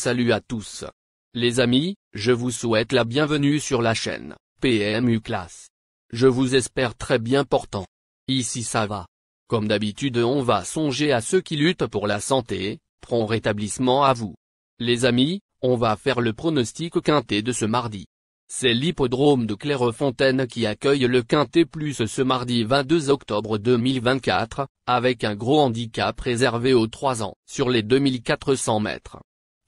Salut à tous. Les amis, je vous souhaite la bienvenue sur la chaîne PMU Classe. Je vous espère très bien portant. Ici ça va. Comme d'habitude on va songer à ceux qui luttent pour la santé, prompt rétablissement à vous. Les amis, on va faire le pronostic quintet de ce mardi. C'est l'hippodrome de Clairefontaine qui accueille le Quintet Plus ce mardi 22 octobre 2024, avec un gros handicap réservé aux 3 ans sur les 2400 mètres.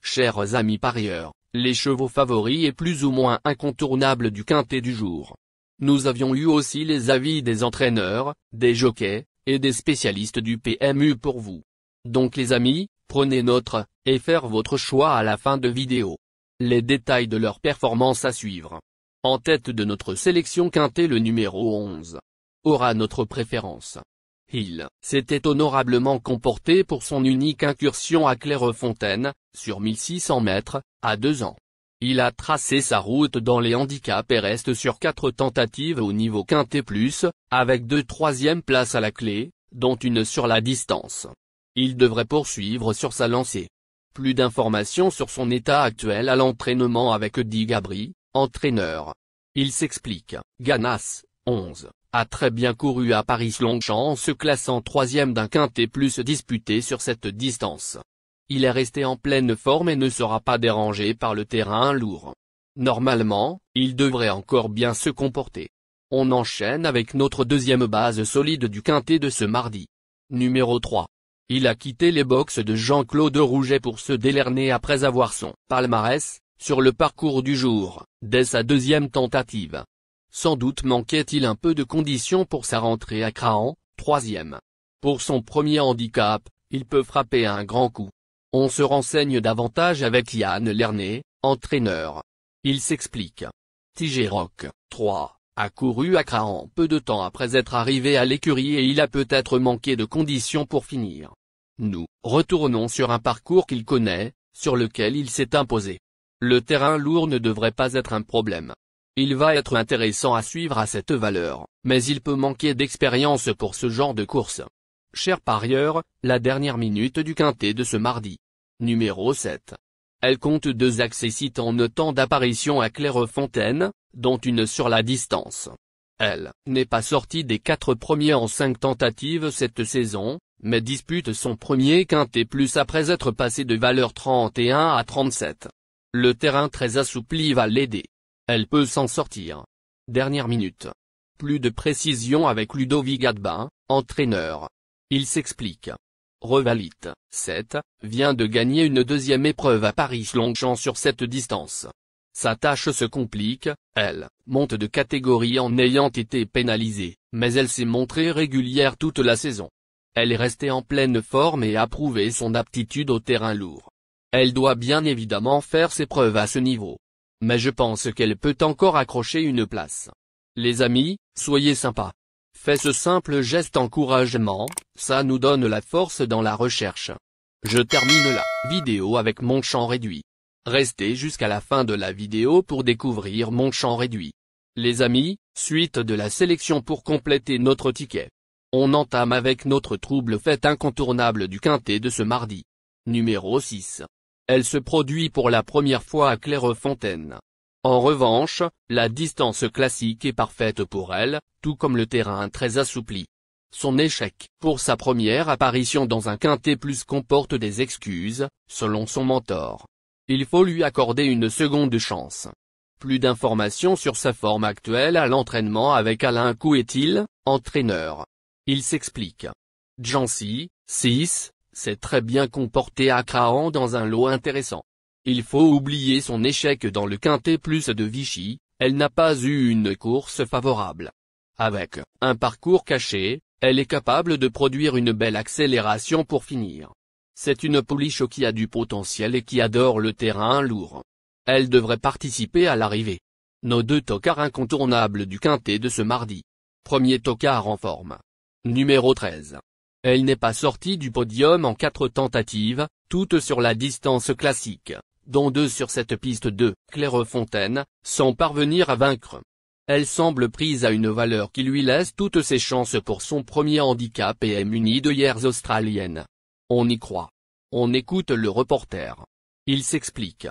Chers amis parieurs, les chevaux favoris et plus ou moins incontournables du Quintet du jour. Nous avions eu aussi les avis des entraîneurs, des jockeys, et des spécialistes du PMU pour vous. Donc les amis, prenez note, et faire votre choix à la fin de vidéo. Les détails de leur performance à suivre. En tête de notre sélection Quintet, le numéro 11 aura notre préférence. Il s'était honorablement comporté pour son unique incursion à Clairefontaine, sur 1600 mètres, à 2 ans. Il a tracé sa route dans les handicaps et reste sur 4 tentatives au niveau Quintet Plus, avec 2 troisièmes places à la clé, dont une sur la distance. Il devrait poursuivre sur sa lancée. Plus d'informations sur son état actuel à l'entraînement avec Di Gabri, entraîneur. Il s'explique. Ganas, 11, a très bien couru à Paris-Longchamp en se classant 3e d'un Quintet Plus disputé sur cette distance. Il est resté en pleine forme et ne sera pas dérangé par le terrain lourd. Normalement, il devrait encore bien se comporter. On enchaîne avec notre deuxième base solide du Quintet de ce mardi. Numéro 3. Il a quitté les boxes de Jean-Claude Rouget pour se délerner après avoir son palmarès sur le parcours du jour, dès sa deuxième tentative. Sans doute manquait-il un peu de condition pour sa rentrée à Crahan, 3e. Pour son premier handicap, il peut frapper un grand coup. On se renseigne davantage avec Yann Lernet, entraîneur. Il s'explique. Tigerock, 3, a couru à Crahan peu de temps après être arrivé à l'écurie et il a peut-être manqué de conditions pour finir. Nous retournons sur un parcours qu'il connaît, sur lequel il s'est imposé. Le terrain lourd ne devrait pas être un problème. Il va être intéressant à suivre à cette valeur, mais il peut manquer d'expérience pour ce genre de course. Chers parieurs, la dernière minute du Quintet de ce mardi. Numéro 7. Elle compte 2 accessites en temps d'apparition à Clairefontaine, dont une sur la distance. Elle n'est pas sortie des 4 premiers en 5 tentatives cette saison, mais dispute son premier Quintet Plus après être passé de valeur 31 à 37. Le terrain très assoupli va l'aider. Elle peut s'en sortir. Dernière minute. Plus de précision avec Ludovic Gadbin, entraîneur. Il s'explique. Revalite, 7, vient de gagner une deuxième épreuve à Paris-Longchamp sur cette distance. Sa tâche se complique, elle monte de catégorie en ayant été pénalisée, mais elle s'est montrée régulière toute la saison. Elle est restée en pleine forme et a prouvé son aptitude au terrain lourd. Elle doit bien évidemment faire ses preuves à ce niveau. Mais je pense qu'elle peut encore accrocher une place. Les amis, soyez sympas. Faites ce simple geste encouragement, ça nous donne la force dans la recherche. Je termine la vidéo avec mon champ réduit. Restez jusqu'à la fin de la vidéo pour découvrir mon champ réduit. Les amis, suite de la sélection pour compléter notre ticket. On entame avec notre trouble fête incontournable du Quintet de ce mardi. Numéro 6. Elle se produit pour la première fois à Clairefontaine. En revanche, la distance classique est parfaite pour elle, tout comme le terrain très assoupli. Son échec pour sa première apparition dans un Quintet Plus comporte des excuses, selon son mentor. Il faut lui accorder une seconde chance. Plus d'informations sur sa forme actuelle à l'entraînement avec Alain Couetil, entraîneur. Il s'explique. Jancy, 6, s'est très bien comporté à Crahan dans un lot intéressant. Il faut oublier son échec dans le Quintet Plus de Vichy, elle n'a pas eu une course favorable. Avec un parcours caché, elle est capable de produire une belle accélération pour finir. C'est une pouliche qui a du potentiel et qui adore le terrain lourd. Elle devrait participer à l'arrivée. Nos 2 tocards incontournables du Quintet de ce mardi. Premier tocard en forme. Numéro 13. Elle n'est pas sortie du podium en 4 tentatives, toutes sur la distance classique, dont 2 sur cette piste de Clairefontaine, sans parvenir à vaincre. Elle semble prise à une valeur qui lui laisse toutes ses chances pour son premier handicap et est munie de d'œillères australiennes. On y croit. On écoute le reporter. Il s'explique.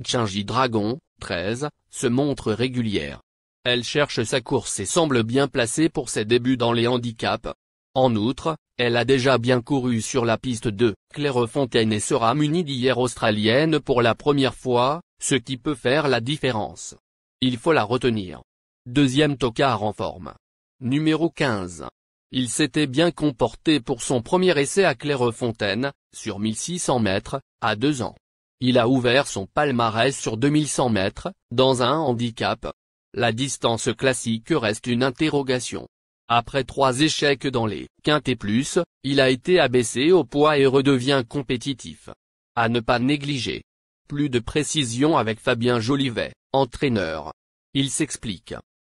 Chingy Dragon, 13, se montre régulière. Elle cherche sa course et semble bien placée pour ses débuts dans les handicaps. En outre, elle a déjà bien couru sur la piste de Clairefontaine et sera munie d'hier australienne pour la première fois, ce qui peut faire la différence. Il faut la retenir. Deuxième tocard en forme. Numéro 15. Il s'était bien comporté pour son premier essai à Clairefontaine, sur 1600 mètres, à 2 ans. Il a ouvert son palmarès sur 2100 mètres, dans un handicap. La distance classique reste une interrogation. Après 3 échecs dans les quintés plus, il a été abaissé au poids et redevient compétitif. À ne pas négliger. Plus de précision avec Fabien Jolivet, entraîneur. Il s'explique.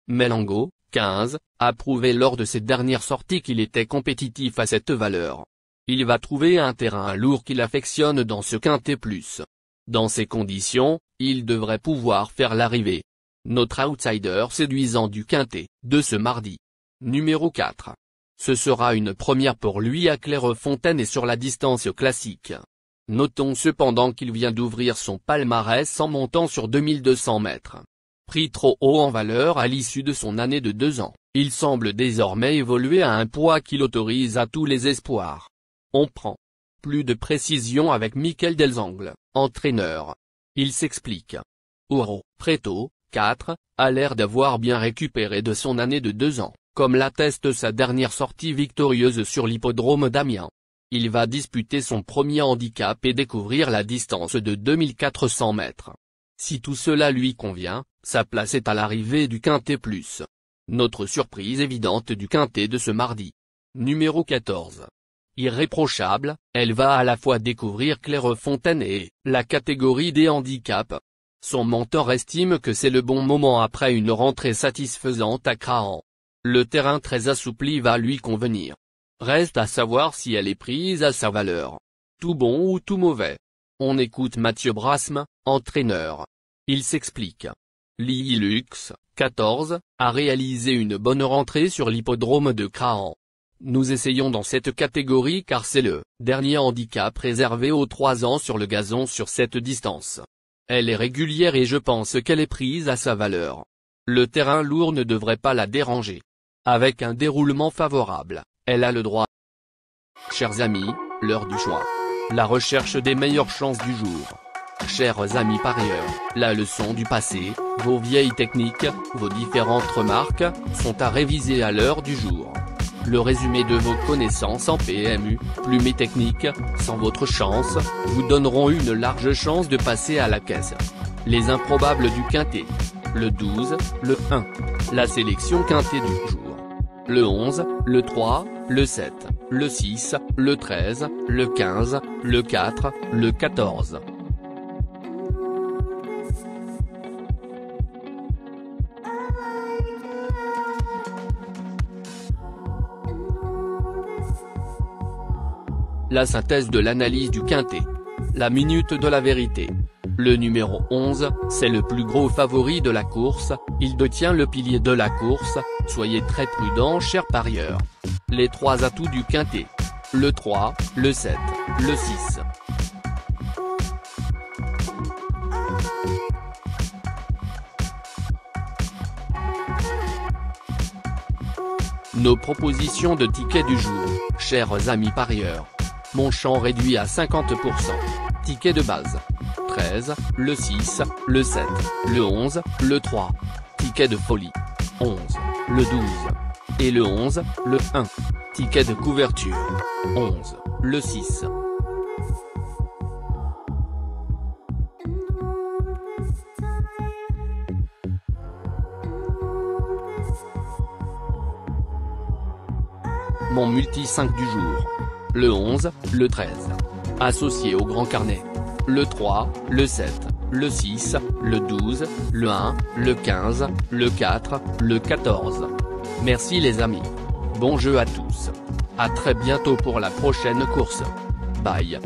Melango, 15, a prouvé lors de ses dernières sorties qu'il était compétitif à cette valeur. Il va trouver un terrain lourd qu'il affectionne dans ce quintet plus. Dans ces conditions, il devrait pouvoir faire l'arrivée. Notre outsider séduisant du quintet, de ce mardi. Numéro 4. Ce sera une première pour lui à Clairefontaine et sur la distance classique. Notons cependant qu'il vient d'ouvrir son palmarès en montant sur 2200 mètres. Pris trop haut en valeur à l'issue de son année de 2 ans, il semble désormais évoluer à un poids qui l'autorise à tous les espoirs. On prend. Plus de précision avec Michael Delzangles, entraîneur. Il s'explique. Oro Preto, 4, a l'air d'avoir bien récupéré de son année de 2 ans, comme l'atteste sa dernière sortie victorieuse sur l'hippodrome d'Amiens. Il va disputer son premier handicap et découvrir la distance de 2400 mètres. Si tout cela lui convient, sa place est à l'arrivée du quintet plus. Notre surprise évidente du quintet de ce mardi. Numéro 14. Irréprochable, elle va à la fois découvrir Clairefontaine et la catégorie des handicaps. Son mentor estime que c'est le bon moment après une rentrée satisfaisante à Crahan. Le terrain très assoupli va lui convenir. Reste à savoir si elle est prise à sa valeur. Tout bon ou tout mauvais. On écoute Mathieu Brasme, entraîneur. Il s'explique. Lilux, 14, a réalisé une bonne rentrée sur l'hippodrome de Crahan. Nous essayons dans cette catégorie car c'est le dernier handicap réservé aux 3 ans sur le gazon sur cette distance. Elle est régulière et je pense qu'elle est prise à sa valeur. Le terrain lourd ne devrait pas la déranger. Avec un déroulement favorable, elle a le droit. Chers amis, l'heure du choix. La recherche des meilleures chances du jour. Chers amis parieurs, la leçon du passé, vos vieilles techniques, vos différentes remarques, sont à réviser à l'heure du jour. Le résumé de vos connaissances en PMU, plume et technique, sans votre chance, vous donneront une large chance de passer à la caisse. Les improbables du quintet. Le 12, le 1. La sélection quintet du jour. Le 11, le 3, le 7, le 6, le 13, le 15, le 4, le 14. La synthèse de l'analyse du quintet. La minute de la vérité. Le numéro 11, c'est le plus gros favori de la course, il détient le pilier de la course, soyez très prudents chers parieurs. Les 3 atouts du quintet. Le 3, le 7, le 6. Nos propositions de tickets du jour, chers amis parieurs. Mon champ réduit à 50%. Ticket de base. 13, le 6, le 7, le 11, le 3. Ticket de folie. 11, le 12. Et le 11, le 1. Ticket de couverture. 11, le 6. Mon multi 5 du jour. Le 11, le 13. Associé au grand carnet. Le 3, le 7, le 6, le 12, le 1, le 15, le 4, le 14. Merci les amis. Bon jeu à tous. À très bientôt pour la prochaine course. Bye.